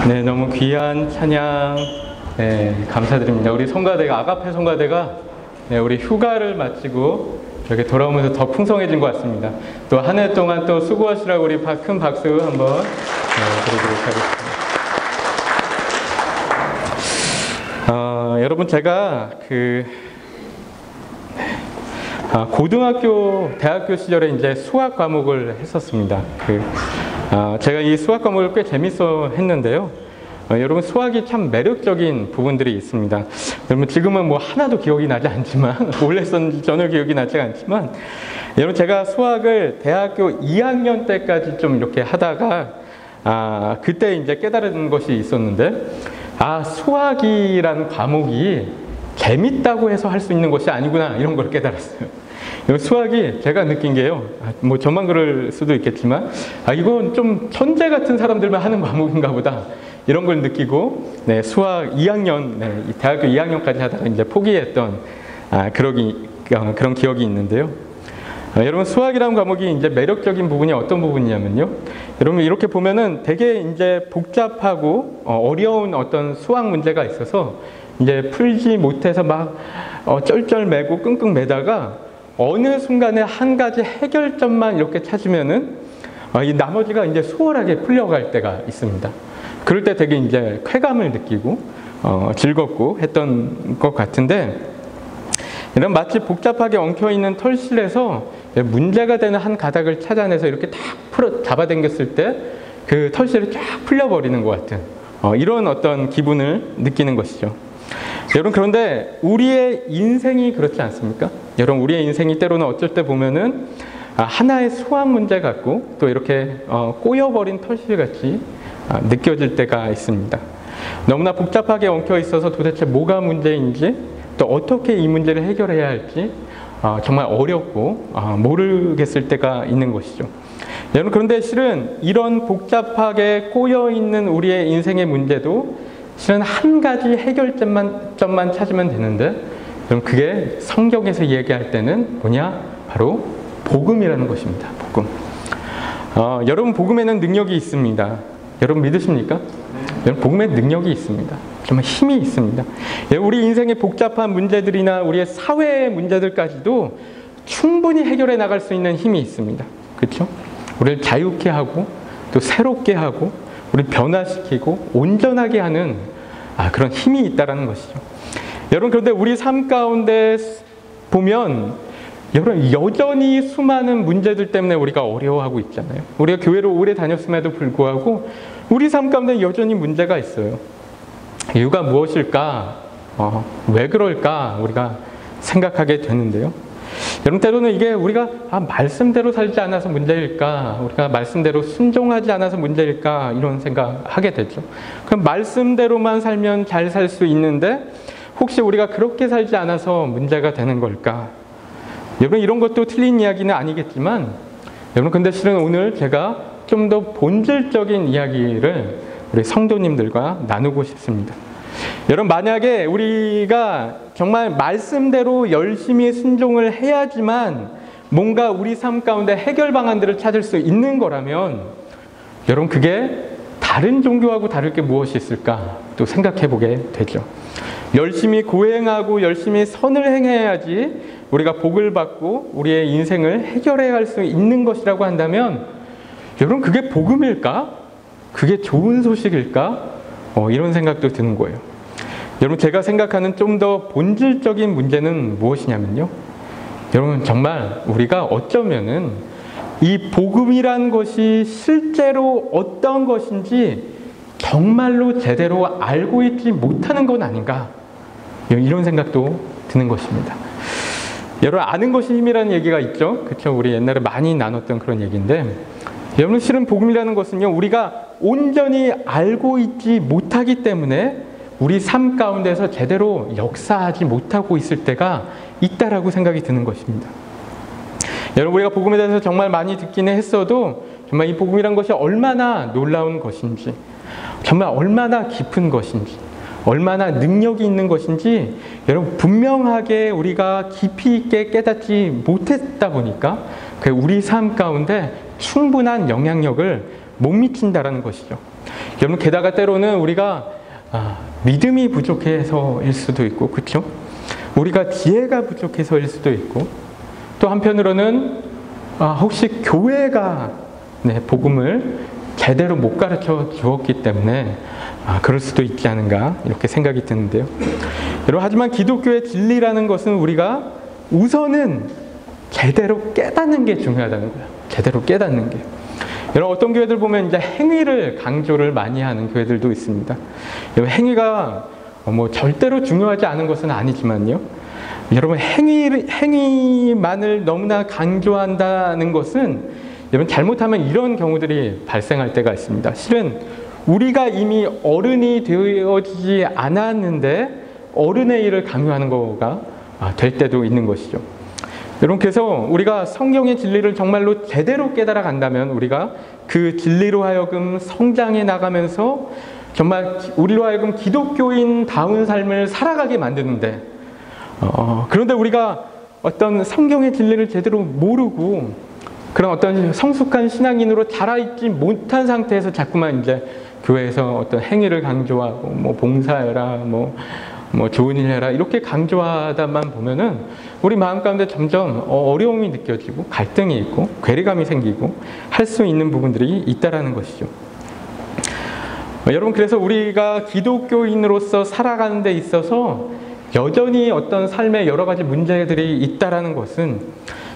네, 너무 귀한 찬양 감사드립니다. 우리 성가대가 아가페 성가대가 우리 휴가를 마치고 이렇게 돌아오면서 더 풍성해진 것 같습니다. 또 한 해 동안 또 수고하시라고 우리 큰 박수 한번 드리도록 하겠습니다. 여러분 제가 고등학교, 대학교 시절에 이제 수학 과목을 했었습니다. 제가 이 수학 과목을 꽤 재밌어 했는데요. 여러분 수학이 참 매력적인 부분들이 있습니다. 여러분 지금은 뭐 하나도 기억이 나지 않지만 뭘 했었는지 전혀 기억이 나지 않지만 여러분 제가 수학을 대학교 2학년 때까지 좀 이렇게 하다가 그때 이제 깨달은 것이 있었는데 수학이라는 과목이 재밌다고 해서 할 수 있는 것이 아니구나 이런 걸 깨달았어요. 수학이 제가 느낀 게요. 뭐 저만 그럴 수도 있겠지만 이건 좀 천재 같은 사람들만 하는 과목인가 보다. 이런 걸 느끼고 수학 2학년, 대학교 2학년까지 하다가 이제 포기했던 그런 기억이 있는데요. 여러분 수학이라는 과목이 이제 매력적인 부분이 어떤 부분이냐면요. 여러분 이렇게 보면은 되게 이제 복잡하고 어려운 어떤 수학 문제가 있어서 이제 풀지 못해서 막 쩔쩔매고 끙끙 매다가 어느 순간에 한 가지 해결점만 이렇게 찾으면은 이 나머지가 이제 수월하게 풀려갈 때가 있습니다. 그럴 때 되게 이제 쾌감을 느끼고 즐겁고 했던 것 같은데 이런 마치 복잡하게 엉켜있는 털실에서 문제가 되는 한 가닥을 찾아내서 이렇게 딱 잡아당겼을 때 그 털실을 쫙 풀려버리는 것 같은 이런 어떤 기분을 느끼는 것이죠. 여러분 그런데 우리의 인생이 그렇지 않습니까? 여러분 우리의 인생이 때로는 어쩔 때 보면은 하나의 수학 문제 같고 또 이렇게 꼬여버린 털실같이 느껴질 때가 있습니다. 너무나 복잡하게 엉켜 있어서 도대체 뭐가 문제인지 또 어떻게 이 문제를 해결해야 할지 정말 어렵고 모르겠을 때가 있는 것이죠. 여러분 그런데 실은 이런 복잡하게 꼬여있는 우리의 인생의 문제도 실은 한 가지 해결점만 찾으면 되는데 그럼 그게 성경에서 얘기할 때는 뭐냐? 바로 복음이라는 것입니다. 복음. 여러분 복음에는 능력이 있습니다. 여러분 믿으십니까? 여러분 복음에 능력이 있습니다. 정말 힘이 있습니다. 우리 인생의 복잡한 문제들이나 우리의 사회의 문제들까지도 충분히 해결해 나갈 수 있는 힘이 있습니다. 그렇죠? 우리를 자유케 하고 또 새롭게 하고 우리를 변화시키고 온전하게 하는 그런 힘이 있다는 것이죠. 여러분 그런데 우리 삶 가운데 보면 여러분 여전히 수많은 문제들 때문에 우리가 어려워하고 있잖아요. 우리가 교회를 오래 다녔음에도 불구하고 우리 삶 가운데 여전히 문제가 있어요. 이유가 무엇일까? 왜 그럴까? 우리가 생각하게 되는데요. 여러분 때로는 이게 우리가 말씀대로 살지 않아서 문제일까? 우리가 말씀대로 순종하지 않아서 문제일까? 이런 생각하게 되죠. 그럼 말씀대로만 살면 잘 살 수 있는데 혹시 우리가 그렇게 살지 않아서 문제가 되는 걸까? 여러분 이런 것도 틀린 이야기는 아니겠지만 여러분 근데 실은 오늘 제가 좀 더 본질적인 이야기를 우리 성도님들과 나누고 싶습니다. 여러분 만약에 우리가 정말 말씀대로 열심히 순종을 해야지만 뭔가 우리 삶 가운데 해결 방안들을 찾을 수 있는 거라면 여러분 그게 다른 종교하고 다를 게 무엇이 있을까 또 생각해 보게 되죠. 열심히 고행하고 열심히 선을 행해야지 우리가 복을 받고 우리의 인생을 해결해 갈 수 있는 것이라고 한다면 여러분 그게 복음일까? 그게 좋은 소식일까? 이런 생각도 드는 거예요. 여러분 제가 생각하는 좀 더 본질적인 문제는 무엇이냐면요. 여러분 정말 우리가 어쩌면은 이 복음이란 것이 실제로 어떤 것인지 정말로 제대로 알고 있지 못하는 건 아닌가? 이런 생각도 드는 것입니다. 여러분 아는 것이 힘이라는 얘기가 있죠. 그렇죠? 우리 옛날에 많이 나눴던 그런 얘기인데 여러분 실은 복음이라는 것은요. 우리가 온전히 알고 있지 못하기 때문에 우리 삶 가운데서 제대로 역사하지 못하고 있을 때가 있다라고 생각이 드는 것입니다. 여러분 우리가 복음에 대해서 정말 많이 듣기는 했어도 정말 이 복음이란 것이 얼마나 놀라운 것인지 정말 얼마나 깊은 것인지 얼마나 능력이 있는 것인지 여러분 분명하게 우리가 깊이 있게 깨닫지 못했다 보니까 우리 삶 가운데 충분한 영향력을 못 미친다라는 것이죠. 여러분, 게다가 때로는 우리가 믿음이 부족해서일 수도 있고, 그렇죠? 우리가 지혜가 부족해서일 수도 있고, 또 한편으로는 혹시 교회가 복음을 제대로 못 가르쳐 주었기 때문에 그럴 수도 있지 않은가 이렇게 생각이 드는데요. 여러분, 하지만 기독교의 진리라는 것은 우리가 우선은 제대로 깨닫는 게 중요하다는 거예요. 제대로 깨닫는 게. 여러분, 어떤 교회들 보면 이제 행위를 강조를 많이 하는 교회들도 있습니다. 여러분, 행위가 뭐 절대로 중요하지 않은 것은 아니지만요. 여러분, 행위만을 너무나 강조한다는 것은 여러분, 잘못하면 이런 경우들이 발생할 때가 있습니다. 실은 우리가 이미 어른이 되어지지 않았는데 어른의 일을 강요하는 거가 될 때도 있는 것이죠. 여러분, 그래서 우리가 성경의 진리를 정말로 제대로 깨달아 간다면 우리가 그 진리로 하여금 성장해 나가면서 정말 우리로 하여금 기독교인다운 삶을 살아가게 만드는데, 그런데 우리가 어떤 성경의 진리를 제대로 모르고 그런 어떤 성숙한 신앙인으로 자라있지 못한 상태에서 자꾸만 이제 교회에서 어떤 행위를 강조하고 뭐 봉사해라, 뭐 좋은 일 해라 이렇게 강조하다만 보면은 우리 마음 가운데 점점 어려움이 느껴지고 갈등이 있고 괴리감이 생기고 할 수 있는 부분들이 있다라는 것이죠. 여러분, 그래서 우리가 기독교인으로서 살아가는 데 있어서 여전히 어떤 삶의 여러 가지 문제들이 있다라는 것은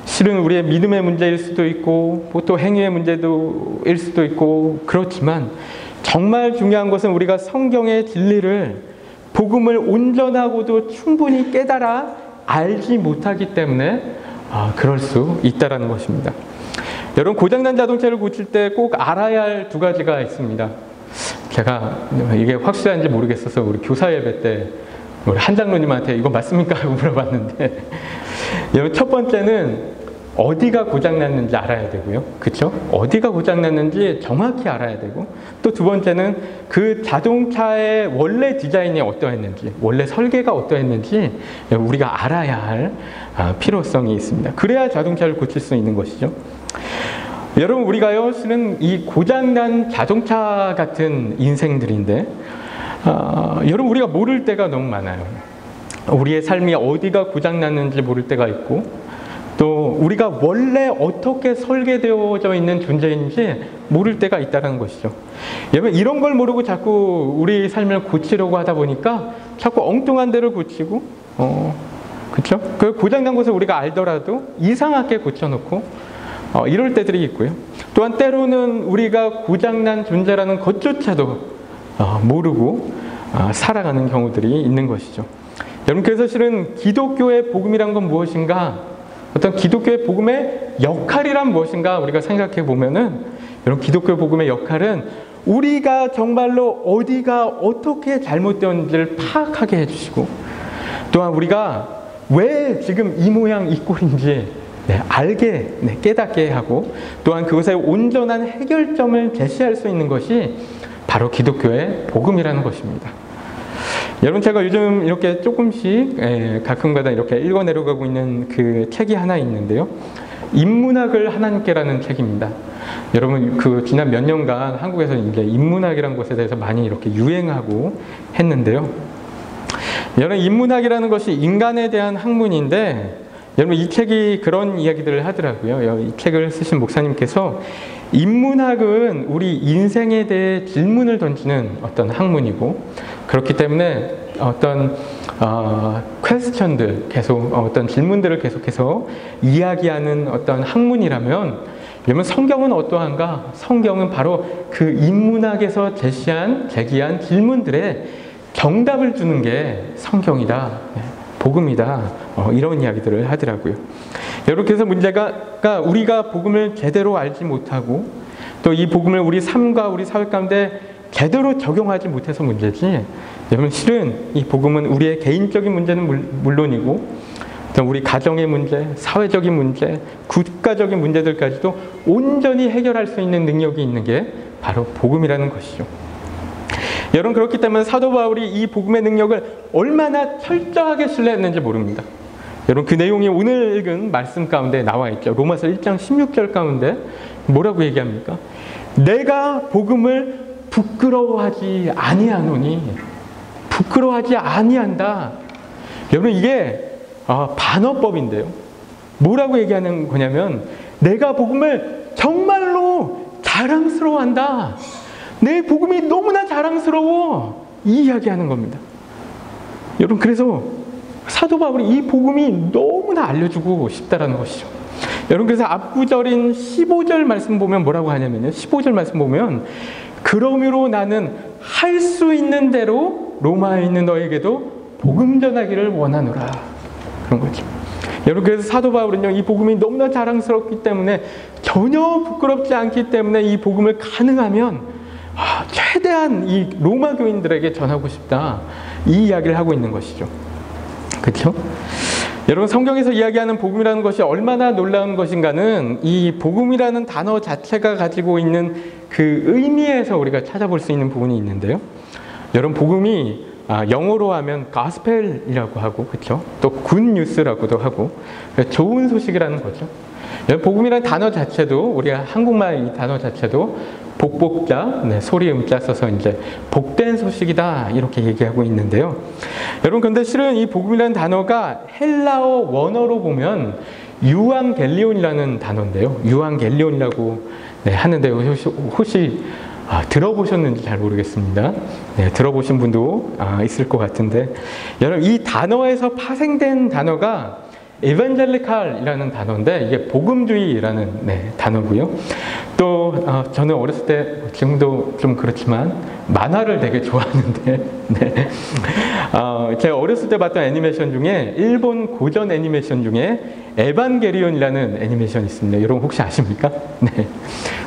실은 우리의 믿음의 문제일 수도 있고 또 행위의 문제일 수도 있고, 그렇지만 정말 중요한 것은 우리가 성경의 진리를 복음을 온전하고도 충분히 깨달아 알지 못하기 때문에 그럴 수 있다라는 것입니다. 여러분, 고장난 자동차를 고칠 때 꼭 알아야 할 두 가지가 있습니다. 제가 이게 확실한지 모르겠어서 우리 교사 예배 때 우리 한 장로님한테 이거 맞습니까? 하고 물어봤는데, 여러분, 첫 번째는 어디가 고장났는지 알아야 되고요. 그렇죠? 어디가 고장났는지 정확히 알아야 되고, 또 두 번째는 그 자동차의 원래 디자인이 어떠했는지, 원래 설계가 어떠했는지 우리가 알아야 할 필요성이 있습니다. 그래야 자동차를 고칠 수 있는 것이죠. 여러분, 우리가요, 실은 이 고장난 자동차 같은 인생들인데, 여러분, 우리가 모를 때가 너무 많아요. 우리의 삶이 어디가 고장났는지 모를 때가 있고, 또 우리가 원래 어떻게 설계되어져 있는 존재인지 모를 때가 있다는 것이죠. 여러분, 이런 걸 모르고 자꾸 우리 삶을 고치려고 하다 보니까 자꾸 엉뚱한 데를 고치고, 그렇죠? 그 고장난 것을 우리가 알더라도 이상하게 고쳐놓고 이럴 때들이 있고요. 또한 때로는 우리가 고장난 존재라는 것조차도 모르고 살아가는 경우들이 있는 것이죠. 여러분, 그래서 실은 기독교의 복음이란 건 무엇인가? 어떤 기독교의 복음의 역할이란 무엇인가 우리가 생각해 보면은, 여러분, 기독교 복음의 역할은 우리가 정말로 어디가 어떻게 잘못되었는지를 파악하게 해주시고, 또한 우리가 왜 지금 이 모양 이 꼴인지 알게 깨닫게 하고, 또한 그것의 온전한 해결점을 제시할 수 있는 것이 바로 기독교의 복음이라는 것입니다. 여러분, 제가 요즘 이렇게 조금씩 가끔가다 이렇게 읽어내려가고 있는 그 책이 하나 있는데요. 인문학을 하나님께라는 책입니다. 여러분, 그 지난 몇 년간 한국에서 이제 인문학이라는 것에 대해서 많이 이렇게 유행하고 했는데요. 여러분, 인문학이라는 것이 인간에 대한 학문인데, 여러분, 이 책이 그런 이야기들을 하더라고요. 이 책을 쓰신 목사님께서 인문학은 우리 인생에 대해 질문을 던지는 어떤 학문이고, 그렇기 때문에 어떤 퀘스천들, 계속 어떤 질문들을 계속해서 이야기하는 어떤 학문이라면, 여러분, 성경은 어떠한가? 성경은 바로 그 인문학에서 제기한 질문들에 정답을 주는 게 성경이다, 복음이다, 이런 이야기들을 하더라고요. 여러분, 그래서 문제가 우리가 복음을 제대로 알지 못하고 또 이 복음을 우리 삶과 우리 사회 가운데 제대로 적용하지 못해서 문제지, 여러분, 실은 이 복음은 우리의 개인적인 문제는 물론이고 또 우리 가정의 문제, 사회적인 문제, 국가적인 문제들까지도 온전히 해결할 수 있는 능력이 있는 게 바로 복음이라는 것이죠. 여러분, 그렇기 때문에 사도 바울이 이 복음의 능력을 얼마나 철저하게 신뢰했는지 모릅니다. 여러분, 그 내용이 오늘 읽은 말씀 가운데 나와 있죠. 로마서 1장 16절 가운데 뭐라고 얘기합니까? 내가 복음을 부끄러워하지 아니하노니. 부끄러워하지 아니한다. 여러분 이게 반어법인데요. 뭐라고 얘기하는 거냐면 내가 복음을 정말로 자랑스러워한다. 내 복음이 너무나 자랑스러워. 이 이야기하는 겁니다. 여러분 그래서 사도 바울이 이 복음이 너무나 알려주고 싶다라는 것이죠. 여러분 그래서 앞구절인 15절 말씀 보면 뭐라고 하냐면요. 15절 말씀 보면 그러므로 나는 할 수 있는 대로 로마에 있는 너에게도 복음 전하기를 원하노라. 그런 거죠. 여러분 그래서 사도 바울은요 이 복음이 너무나 자랑스럽기 때문에 전혀 부끄럽지 않기 때문에 이 복음을 가능하면 최대한 이 로마 교인들에게 전하고 싶다. 이 이야기를 하고 있는 것이죠. 그렇죠? 여러분 성경에서 이야기하는 복음이라는 것이 얼마나 놀라운 것인가는 이 복음이라는 단어 자체가 가지고 있는 그 의미에서 우리가 찾아볼 수 있는 부분이 있는데요. 여러분 복음이 영어로 하면 가스펠이라고 하고 그렇죠? 또 굿뉴스라고도 하고 좋은 소식이라는 거죠. 복음이라는 단어 자체도 우리가 한국말 이 단어 자체도 복복자, 소리 음자 써서 이제 복된 소식이다 이렇게 얘기하고 있는데요. 여러분 근데 실은 이 복음이라는 단어가 헬라어 원어로 보면 유앙겔리온이라는 단어인데요. 유앙겔리온이라고 하는데요. 혹시 들어보셨는지 잘 모르겠습니다. 들어보신 분도 있을 것 같은데 여러분 이 단어에서 파생된 단어가 에반젤리칼이라는 단어인데 이게 복음주의라는 단어고요. 또 저는 어렸을 때 지금도 좀 그렇지만 만화를 되게 좋아하는데 제가 어렸을 때 봤던 애니메이션 중에 일본 고전 애니메이션 중에 에반게리온이라는 애니메이션이 있습니다. 여러분 혹시 아십니까?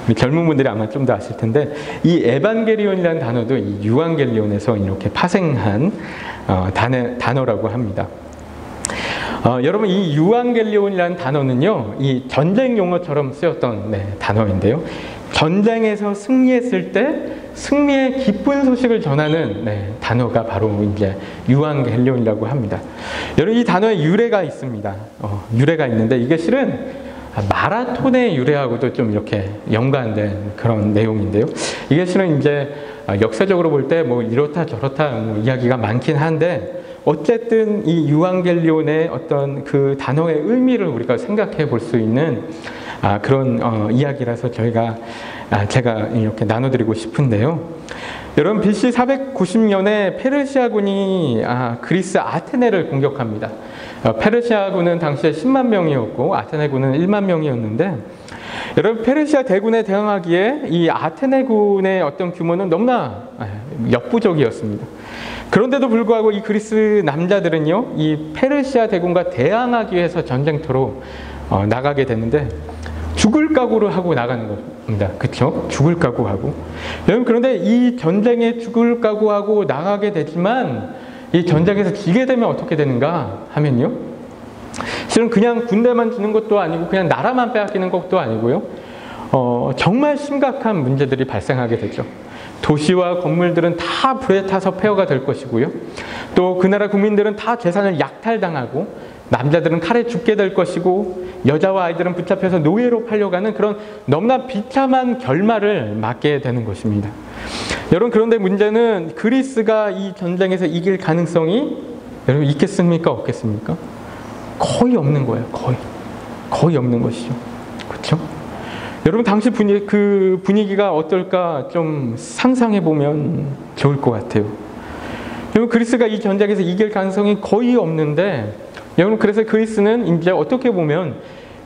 우리 젊은 분들이 아마 좀 더 아실 텐데 이 에반게리온이라는 단어도 이 유앙겔리온에서 이렇게 파생한 단어라고 합니다. 여러분 이 유앙겔리온이라는 단어는요 이 전쟁 용어처럼 쓰였던 단어인데요. 전쟁에서 승리했을 때 승리의 기쁜 소식을 전하는 단어가 바로 이제 유앙겔리온이라고 합니다. 여러분 이 단어에 유래가 있습니다. 유래가 있는데 이게 실은 마라톤의 유래하고도 좀 이렇게 연관된 그런 내용인데요. 이게 실은 이제 역사적으로 볼 때 뭐 이렇다 저렇다 이야기가 많긴 한데 어쨌든 이 유앙겔리온의 어떤 그 단어의 의미를 우리가 생각해 볼 수 있는 그런 이야기라서 제가 이렇게 나눠드리고 싶은데요. 여러분 BC 490년에 페르시아군이 그리스 아테네를 공격합니다. 페르시아군은 당시에 10만 명이었고 아테네군은 1만 명이었는데 여러분 페르시아 대군에 대항하기에 이 아테네군의 어떤 규모는 너무나 역부족이었습니다. 그런데도 불구하고 이 그리스 남자들은요 이 페르시아 대군과 대항하기 위해서 전쟁터로 나가게 됐는데 죽을 각오를 하고 나가는 겁니다. 그렇죠? 죽을 각오하고. 여러분 그런데 이 전쟁에 죽을 각오하고 나가게 되지만 이 전쟁에서 지게 되면 어떻게 되는가 하면요. 실은 그냥 군대만 주는 것도 아니고 그냥 나라만 빼앗기는 것도 아니고요. 정말 심각한 문제들이 발생하게 되죠. 도시와 건물들은 다 불에 타서 폐허가 될 것이고요. 또 그 나라 국민들은 다 재산을 약탈당하고 남자들은 칼에 죽게 될 것이고 여자와 아이들은 붙잡혀서 노예로 팔려가는 그런 너무나 비참한 결말을 맞게 되는 것입니다. 여러분 그런데 문제는 그리스가 이 전쟁에서 이길 가능성이 여러분 있겠습니까? 없겠습니까? 거의 없는 거예요. 거의 없는 것이죠. 그렇죠? 여러분 당시 그 분위기가 어떨까 좀 상상해 보면 좋을 것 같아요. 여러분 그리스가 이 전쟁에서 이길 가능성이 거의 없는데 여러분 그래서 그리스는 이제 어떻게 보면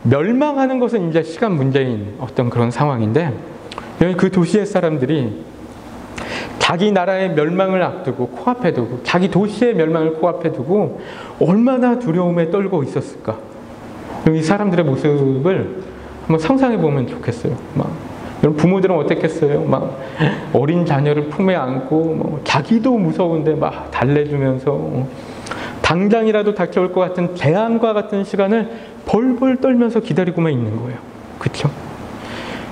멸망하는 것은 이제 시간 문제인 어떤 그런 상황인데 여러분 그 도시의 사람들이 자기 나라의 멸망을 앞두고 코앞에 두고 자기 도시의 멸망을 코앞에 두고 얼마나 두려움에 떨고 있었을까. 이 사람들의 모습을 한번 상상해 보면 좋겠어요. 여러분 부모들은 어땠겠어요? 어린 자녀를 품에 안고 자기도 무서운데 막 달래주면서 당장이라도 닥쳐올 것 같은 재앙과 같은 시간을 벌벌 떨면서 기다리고만 있는 거예요. 그렇죠?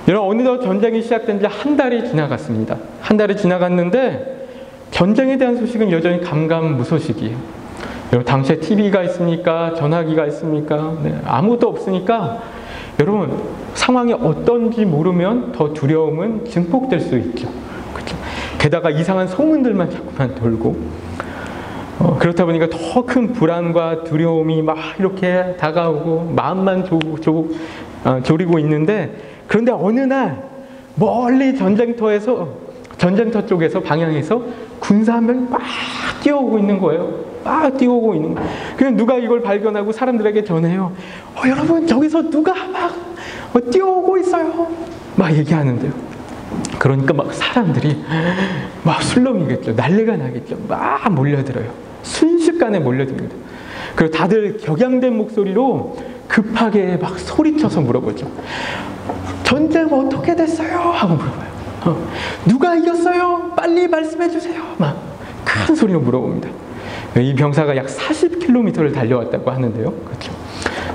여러분 어느덧 전쟁이 시작된 지 한 달이 지나갔습니다. 한 달이 지나갔는데 전쟁에 대한 소식은 여전히 감감무소식이에요. 여러분 당시에 TV가 있습니까? 전화기가 있습니까? 아무것도 없으니까 여러분 상황이 어떤지 모르면 더 두려움은 증폭될 수 있죠. 그렇죠? 게다가 이상한 소문들만 자꾸만 돌고, 그렇다 보니까 더 큰 불안과 두려움이 막 이렇게 다가오고 마음만 졸이고 있는데, 그런데 어느 날 멀리 전쟁터 쪽에서 방향에서 군사 한 명이 막 뛰어오고 있는 거예요. 막 뛰어오고 있는 거예요. 그냥 누가 이걸 발견하고 사람들에게 전해요. 여러분, 저기서 누가 막 뛰어오고 있어요. 막 얘기하는데요. 그러니까 막 사람들이 막 술렁이겠죠. 난리가 나겠죠. 막 몰려들어요. 순식간에 몰려듭니다. 그리고 다들 격양된 목소리로 급하게 막 소리쳐서 물어보죠. 전쟁 어떻게 됐어요? 하고 물어봐요. 누가 이겼어요? 빨리 말씀해 주세요. 막 큰 소리로 물어봅니다. 이 병사가 약 40km를 달려왔다고 하는데요. 그렇죠?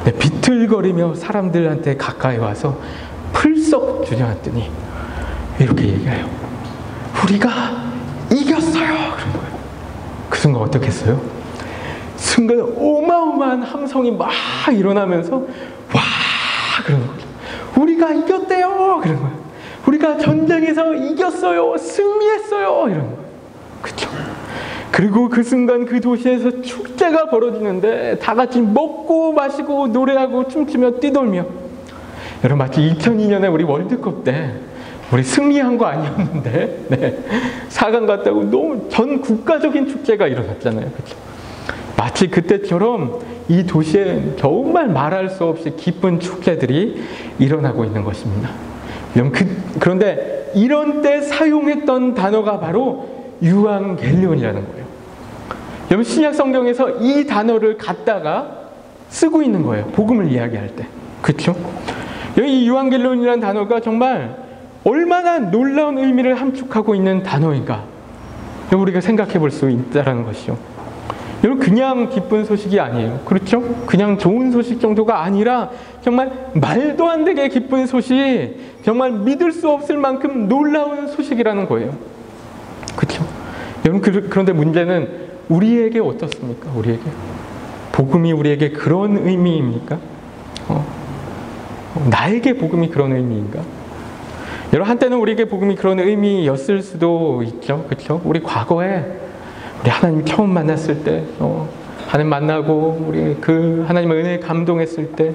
네, 비틀거리며 사람들한테 가까이 와서 풀썩 주저앉더니 이렇게 얘기해요. 우리가 이겼어요. 그런 거예요. 그 순간 어떻게 했어요? 순간 어마어마한 함성이 막 일어나면서 와! 그런 거예요. 우리가 이겼대요. 그런 거예요. 우리가 전쟁에서 이겼어요. 승리했어요. 이런 거예요. 그렇죠? 그리고 그 순간 그 도시에서 축제가 벌어지는데 다 같이 먹고 마시고 노래하고 춤추며 뛰돌며, 여러분 마치 2002년에 우리 월드컵 때 우리 승리한 거 아니었는데, 네, 4강 갔다고 너무 전 국가적인 축제가 일어났잖아요. 그렇죠? 마치 그때처럼 이 도시에 정말 말할 수 없이 기쁜 축제들이 일어나고 있는 것입니다. 그런데 이런 때 사용했던 단어가 바로 유앙겔리온이라는 거예요. 여러분, 신약 성경에서 이 단어를 갖다가 쓰고 있는 거예요. 복음을 이야기할 때. 그렇죠? 여기 이 유앙겔리온이라는 단어가 정말 얼마나 놀라운 의미를 함축하고 있는 단어인가, 우리가 생각해 볼 수 있다는 것이죠. 여러분, 그냥 기쁜 소식이 아니에요. 그렇죠? 그냥 좋은 소식 정도가 아니라 정말 말도 안 되게 기쁜 소식, 정말 믿을 수 없을 만큼 놀라운 소식이라는 거예요. 그렇죠? 여러분, 그런데 문제는 우리에게 어떻습니까? 우리에게 복음이 우리에게 그런 의미입니까? 나에게 복음이 그런 의미인가? 여러분, 한때는 우리에게 복음이 그런 의미였을 수도 있죠. 그렇죠? 우리 과거에 우리 하나님 처음 만났을 때, 하나님 만나고 우리 그 하나님의 은혜에 감동했을 때,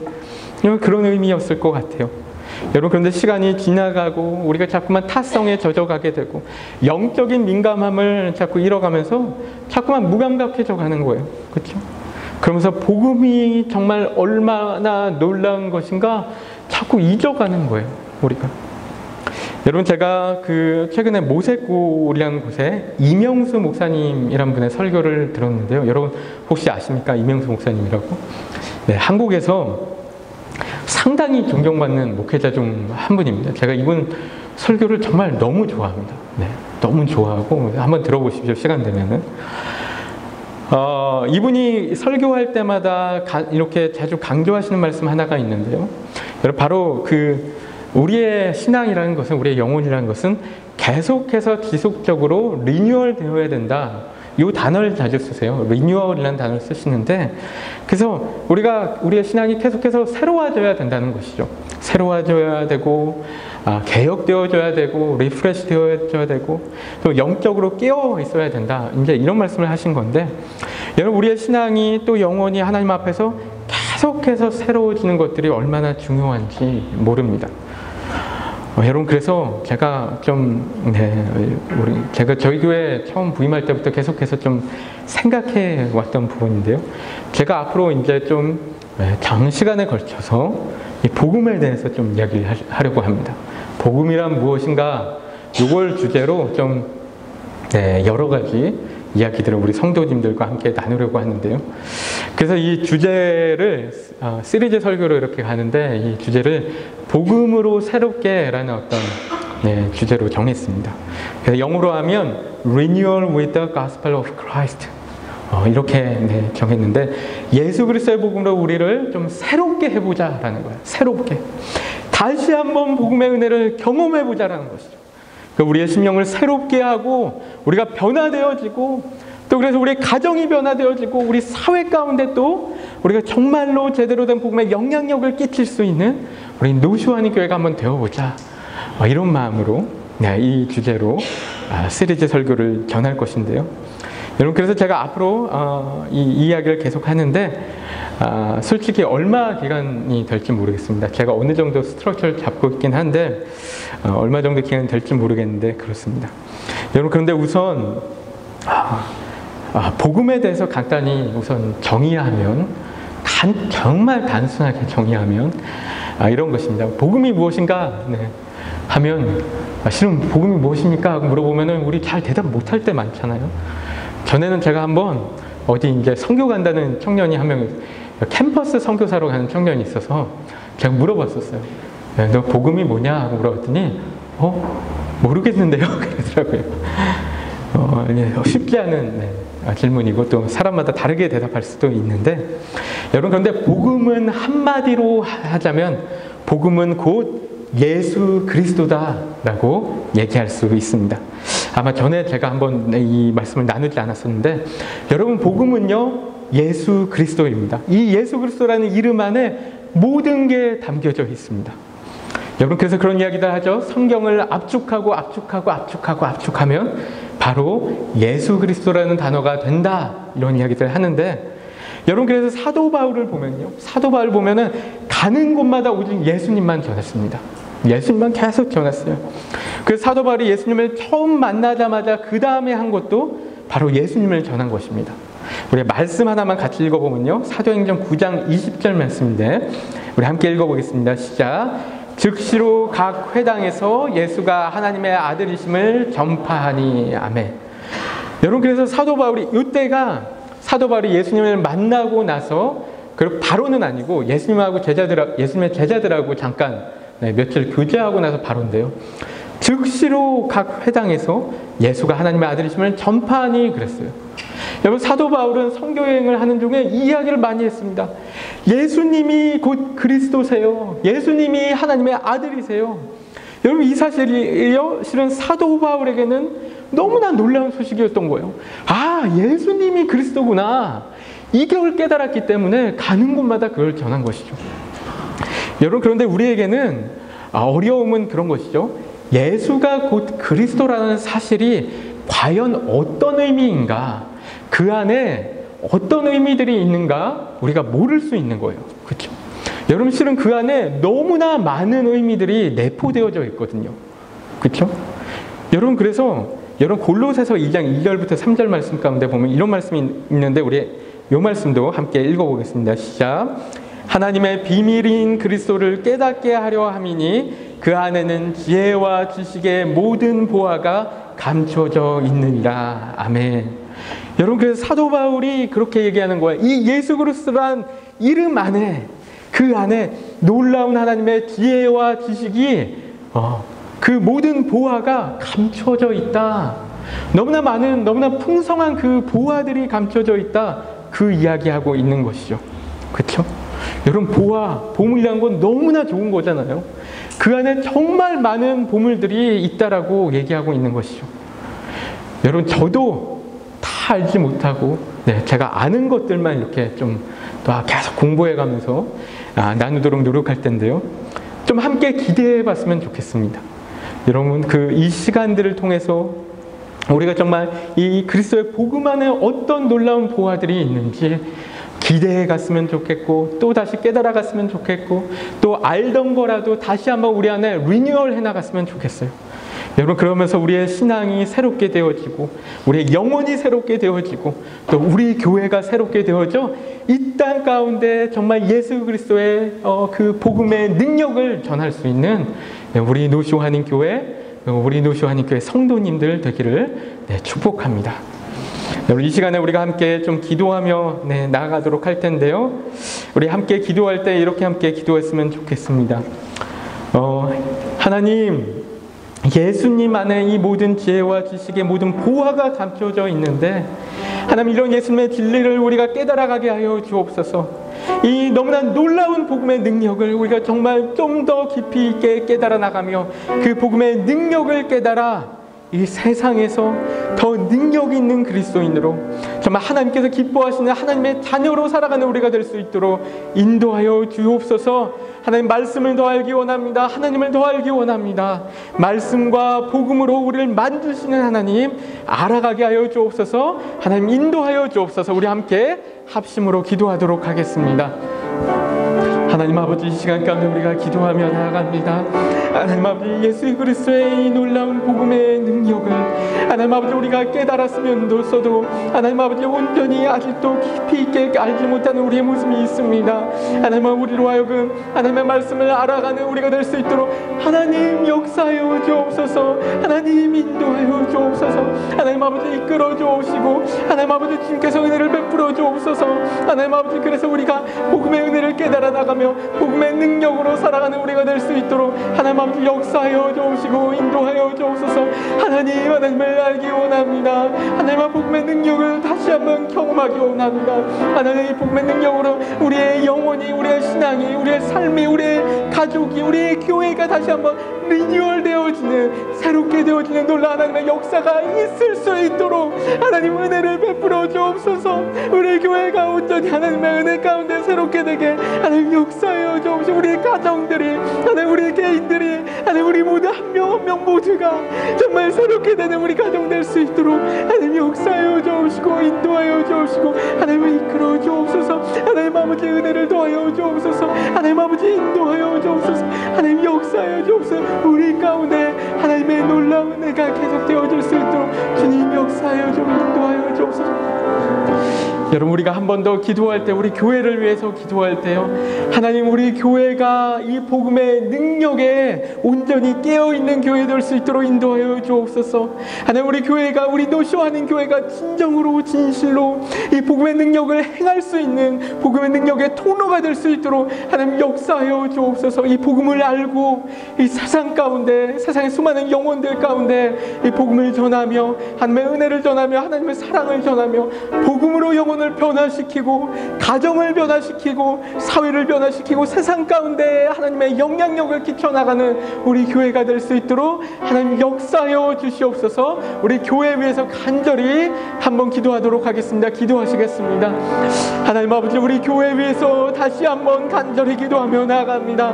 그런 의미였을 것 같아요. 여러분, 그런데 시간이 지나가고 우리가 자꾸만 타성에 젖어가게 되고 영적인 민감함을 자꾸 잃어가면서 자꾸만 무감각해져 가는 거예요. 그렇죠? 그러면서 복음이 정말 얼마나 놀라운 것인가 자꾸 잊어가는 거예요, 우리가. 여러분, 제가 최근에 모세골이라는 곳에 이명수 목사님이라는 분의 설교를 들었는데요. 여러분 혹시 아십니까? 이명수 목사님이라고? 네, 한국에서 상당히 존경받는 목회자 중 한 분입니다. 제가 이분 설교를 정말 너무 좋아합니다. 네, 너무 좋아하고 한번 들어보십시오, 시간 되면은. 이분이 설교할 때마다 이렇게 자주 강조하시는 말씀 하나가 있는데요. 여러분, 바로 우리의 신앙이라는 것은, 우리의 영혼이라는 것은 계속해서 지속적으로 리뉴얼 되어야 된다. 이 단어를 자주 쓰세요. 리뉴얼이라는 단어를 쓰시는데, 그래서 우리의 신앙이 계속해서 새로워져야 된다는 것이죠. 새로워져야 되고, 개혁되어져야 되고, 리프레시 되어져야 되고, 또 영적으로 깨어 있어야 된다. 이제 이런 말씀을 하신 건데, 여러분, 우리의 신앙이 또 영혼이 하나님 앞에서 계속해서 새로워지는 것들이 얼마나 중요한지 모릅니다. 여러분, 그래서 제가 제가 저희 교회 처음 부임할 때부터 계속해서 좀 생각해 왔던 부분인데요. 제가 앞으로 이제 좀 장시간에 걸쳐서 이 복음에 대해서 좀 이야기를 하려고 합니다. 복음이란 무엇인가? 이걸 주제로 좀 여러 가지 이야기들을 우리 성도님들과 함께 나누려고 하는데요. 그래서 이 주제를 시리즈 설교로 이렇게 가는데, 이 주제를 복음으로 새롭게라는 어떤 주제로 정했습니다. 그래서 영어로 하면 Renewal with the Gospel of Christ, 이렇게 정했는데, 예수 그리스도의 복음으로 우리를 좀 새롭게 해보자라는 거예요. 새롭게 다시 한번 복음의 은혜를 경험해보자라는 것이죠. 우리의 심령을 새롭게 하고 우리가 변화되어지고, 또 그래서 우리의 가정이 변화되어지고 우리 사회 가운데 또 우리가 정말로 제대로 된 복음의 영향력을 끼칠 수 있는 우리 노슈아니 교회가 한번 되어보자, 이런 마음으로 이 주제로 시리즈 설교를 전할 것인데요. 여러분, 그래서 제가 앞으로 이 이야기를 계속 하는데 솔직히 얼마 기간이 될지 모르겠습니다. 제가 어느 정도 스트럭처를 잡고 있긴 한데 얼마 정도 기간이 될지 모르겠는데 그렇습니다. 여러분, 그런데 우선 복음에 대해서 간단히 우선 정의하면 정말 단순하게 정의하면 이런 것입니다. 복음이 무엇인가 하면 실은 복음이 무엇입니까? 하고 물어보면은 우리 잘 대답 못할 때 많잖아요. 전에는 제가 한번 어디 이제 선교 간다는 청년이 한 명, 캠퍼스 선교사로 가는 청년이 있어서 제가 물어봤었어요. 너 복음이 뭐냐? 하고 물어봤더니 모르겠는데요? 그러더라고요. 쉽지 않은 질문이고 또 사람마다 다르게 대답할 수도 있는데, 여러분, 그런데 복음은 한마디로 하자면 복음은 곧 예수 그리스도다라고 얘기할 수 있습니다. 아마 전에 제가 한번 이 말씀을 나누지 않았었는데, 여러분, 복음은요 예수 그리스도입니다. 이 예수 그리스도라는 이름 안에 모든 게 담겨져 있습니다. 여러분, 그래서 그런 이야기들 하죠. 성경을 압축하면 바로 예수 그리스도라는 단어가 된다, 이런 이야기들 하는데, 여러분, 그래서 사도 바울을 보면은 가는 곳마다 오직 예수님만 전했습니다. 예수님만 계속 전했어요. 그래서 사도 바울이 예수님을 처음 만나자마자 그 다음에 한 것도 바로 예수님을 전한 것입니다. 우리 말씀 하나만 같이 읽어보면요, 사도행전 9장 20절 말씀인데 우리 함께 읽어보겠습니다. 시작. 즉시로 각 회당에서 예수가 하나님의 아들이심을 전파하니. 아멘. 여러분, 그래서 사도 바울이 이때가 사도 바울이 예수님을 만나고 나서, 그리고 바로는 아니고 예수님의 제자들하고 잠깐 며칠 교제하고 나서 바로인데요. 즉시로 각 회당에서 예수가 하나님의 아들이심을 전파하니 그랬어요. 여러분, 사도 바울은 선교여행을 하는 중에 이 이야기를 많이 했습니다. 예수님이 곧 그리스도세요. 예수님이 하나님의 아들이세요. 여러분, 이 사실이요, 실은 사도 바울에게는 너무나 놀라운 소식이었던 거예요. 예수님이 그리스도구나, 이걸 깨달았기 때문에 가는 곳마다 그걸 전한 것이죠. 여러분, 그런데 우리에게는 어려움은 그런 것이죠. 예수가 곧 그리스도라는 사실이 과연 어떤 의미인가, 그 안에 어떤 의미들이 있는가 우리가 모를 수 있는 거예요. 그렇죠? 여러분, 실은 그 안에 너무나 많은 의미들이 내포되어져 있거든요. 그렇죠? 여러분, 그래서 골로새서 2장 2절부터 3절 말씀 가운데 보면 이런 말씀이 있는데 우리 이 말씀도 함께 읽어보겠습니다. 시작. 하나님의 비밀인 그리스도를 깨닫게 하려 함이니 그 안에는 지혜와 지식의 모든 보화가 감춰져 있느니라. 아멘. 여러분, 그래서 사도 바울이 그렇게 얘기하는 거예요. 이 예수 그리스도란 이름 안에, 그 안에 놀라운 하나님의 지혜와 지식이 그 모든 보화가 감춰져 있다. 너무나 많은, 너무나 풍성한 그 보화들이 감춰져 있다. 그 이야기하고 있는 것이죠. 그렇죠? 여러분, 보물이란 건 너무나 좋은 거잖아요. 그 안에 정말 많은 보물들이 있다라고 얘기하고 있는 것이죠. 여러분, 저도 다 알지 못하고 제가 아는 것들만 이렇게 좀 계속 공부해가면서 나누도록 노력할 텐데요. 좀 함께 기대해 봤으면 좋겠습니다. 여러분, 이 시간들을 통해서 우리가 정말 이 그리스도의 복음 안에 어떤 놀라운 보화들이 있는지 기대해 갔으면 좋겠고, 또 다시 깨달아 갔으면 좋겠고, 또 알던 거라도 다시 한번 우리 안에 리뉴얼 해 나갔으면 좋겠어요. 여러분, 그러면서 우리의 신앙이 새롭게 되어지고, 우리의 영혼이 새롭게 되어지고, 또 우리 교회가 새롭게 되어져 이 땅 가운데 정말 예수 그리스도의 그 복음의 능력을 전할 수 있는 우리 노쇼하는 교회, 우리 노쇼하는 교회 성도님들 되기를 축복합니다. 여러분, 이 시간에 우리가 함께 좀 기도하며 나아가도록 할 텐데요. 우리 함께 기도할 때 이렇게 함께 기도했으면 좋겠습니다. 하나님, 예수님 안에 이 모든 지혜와 지식의 모든 보화가 감춰져 있는데, 하나님, 이런 예수님의 진리를 우리가 깨달아가게 하여 주옵소서. 이 너무나 놀라운 복음의 능력을 우리가 정말 좀 더 깊이 있게 깨달아 나가며 그 복음의 능력을 깨달아 이 세상에서 더 능력 있는 그리스도인으로 정말 하나님께서 기뻐하시는 하나님의 자녀로 살아가는 우리가 될 수 있도록 인도하여 주옵소서. 하나님 말씀을 더 알기 원합니다. 하나님을 더 알기 원합니다. 말씀과 복음으로 우리를 만드시는 하나님 알아가게 하여 주옵소서. 하나님 인도하여 주옵소서. 우리 함께 합심으로 기도하도록 하겠습니다. 하나님 아버지, 이 시간 가운데 우리가 기도하며 나아갑니다. 하나님 아버지, 예수 그리스도의 이 놀라운 복음의 능력을 하나님 아버지 우리가 깨달았으면서도 하나님 아버지 온전히 아직도 깊이 있게 알지 못하는 우리의 모습이 있습니다. 하나님 아버지, 우리로 하여금 하나님의 말씀을 알아가는 우리가 될 수 있도록 하나님 역사하여 주옵소서. 하나님 인도하여 주옵소서. 하나님 아버지 이끌어 주옵시고 하나님 아버지 주님께서 은혜를 베풀어 주옵소서. 하나님 아버지, 그래서 우리가 복음의 은혜를 깨달아 나가며 복음의 능력으로 살아가는 우리가 될 수 있도록 하나님 아버지 역사하여 주옵시고 인도하여 주옵소서. 하나님을 알기 원합니다. 하나님의 복음의 능력을 다시 한번 경험하기 원합니다. 하나님의 복음의 능력으로 우리의 영혼이, 우리의 신앙이, 우리의 삶이, 우리의 가족이, 우리의 교회가 다시 한번 리뉴얼 되어지는, 새롭게 되어지는 놀라운 하나님의 역사가 있을 수 있도록 하나님 은혜를 베풀어 주옵소서. 우리 교회가 온전히 하나님의 은혜 가운데 새롭게 되게 하나님 역사하여 주옵시고, 우리 가정들이, 하나님 우리 개인들이, 하나님 우리 모두 한 명 한 명 모두가 정말 새롭게 되는 우리 가정 될 수 있도록 하나님 역사하여 주옵시고 인도하여 주옵시고 하나님 이끌어 주옵소서. 하나님 아버지 은혜를 더하여 주옵소서. 하나님 아버지 인도하여 주옵소서. 하나님 역사하여 주옵소서. 우리 가운데 하나님의 놀라운 은혜가 계속되어질 수 있도록 주님 역사하여 좀 인도하여 주옵소서. 여러분, 우리가 한 번 더 기도할 때, 우리 교회를 위해서 기도할 때요, 하나님 우리 교회가 이 복음의 능력에 온전히 깨어있는 교회 될 수 있도록 인도하여 주옵소서. 하나님 우리 교회가, 우리 노쇼하는 교회가 진정으로 진실로 이 복음의 능력을 행할 수 있는 복음의 능력의 통로가 될 수 있도록 하나님 역사하여 주옵소서. 이 복음을 알고 이 세상 가운데, 세상의 수많은 영혼들 가운데 이 복음을 전하며 하나님의 은혜를 전하며 하나님의 사랑을 전하며 복음으로 영혼을 변화시키고 가정을 변화시키고 사회를 변화시키고 세상 가운데 하나님의 영향력을 끼쳐나가는 우리 교회가 될 수 있도록 하나님 역사하여 주시옵소서. 우리 교회 위해서 간절히 한번 기도하도록 하겠습니다. 기도하시겠습니다. 하나님 아버지, 우리 교회 위해서 다시 한번 간절히 기도하며 나아갑니다.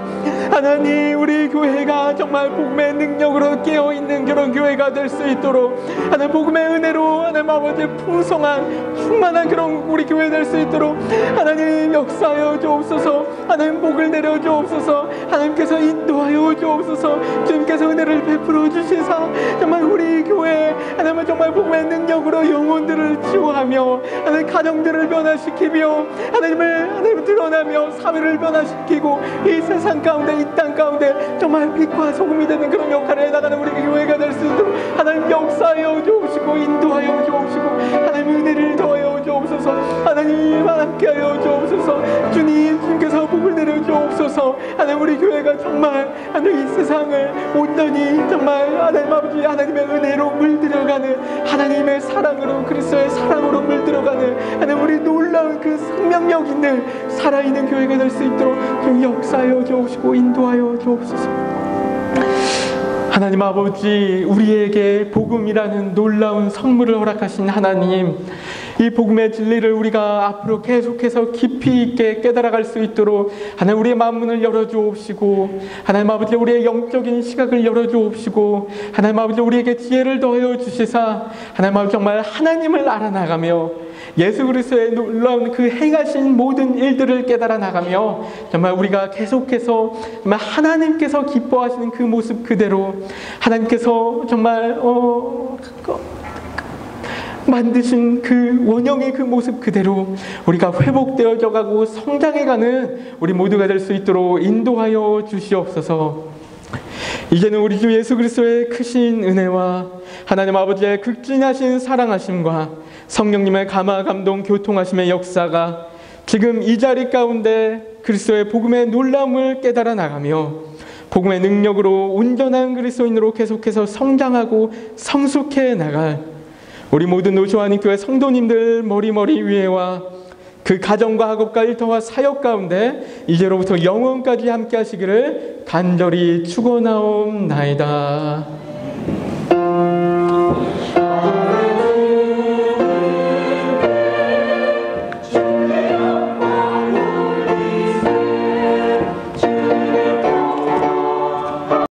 하나님 우리 교회가 정말 복음의 능력으로 깨어있는 그런 교회가 될 수 있도록 하나님 복음의 은혜로 하나님 아버지 풍성한 충만한 그런 우리 교회 될 수 있도록 하나님 역사하여 주옵소서. 하나님 복을 내려 주옵소서. 하나님께서 인도하여 주옵소서. 주님께서 은혜를 베풀어 주시사 정말 우리 교회 하나님 정말 복음의 능력으로 영혼들을 치유하며 하나님 가정들을 변화시키며 하나님 드러나며 사회를 변화시키고 이 세상 가운데, 이 땅 가운데 정말 빛과 소금이 되는 그런 역할을 해나가는 우리 교회가 될 수 있도록 하나님 역사하여 주옵시고 인도하여 주옵시고 하나님 은혜를 더하여 주옵소서. 하나님 함께하여 주옵소서. 주님께서 복을 내려 주옵소서. 하나님 우리 교회가 정말 하나님 이 세상을 온전히 정말 하나님 아버지 하나님의 은혜로 물들어가는 하나님의 사랑으로, 그리스도의 사랑으로 물들어가는 하나님 우리 놀라운 그 생명력 있는 살아있는 교회가 될 수 있도록 좀 역사하여 주옵시고 인도하여 주옵소서. 하나님 아버지, 우리에게 복음이라는 놀라운 선물을 허락하신 하나님, 이 복음의 진리를 우리가 앞으로 계속해서 깊이 있게 깨달아갈 수 있도록 하나님 우리의 마음문을 열어주옵시고 하나님 아버지 우리의 영적인 시각을 열어주옵시고 하나님 아버지 우리에게 지혜를 더하여 주시사 하나님 아버지 정말 하나님을 알아나가며 예수 그리스도의 놀라운 그 행하신 모든 일들을 깨달아 나가며 정말 우리가 계속해서 정말 하나님께서 기뻐하시는 그 모습 그대로 하나님께서 정말 만드신 그 원형의 그 모습 그대로 우리가 회복되어져 가고 성장해가는 우리 모두가 될 수 있도록 인도하여 주시옵소서. 이제는 우리 주 예수 그리스도의 크신 은혜와 하나님 아버지의 극진하신 사랑하심과 성령님의 감화 감동 교통하심의 역사가 지금 이 자리 가운데 그리스도의 복음의 놀라움을 깨달아 나가며 복음의 능력으로 온전한 그리스도인으로 계속해서 성장하고 성숙해 나갈 우리 모든 노쇼하는 교회 성도님들 머리머리 위에와 그 가정과 학업과 일터와 사역 가운데 이제로부터 영원까지 함께 하시기를 간절히 축원하옵나이다.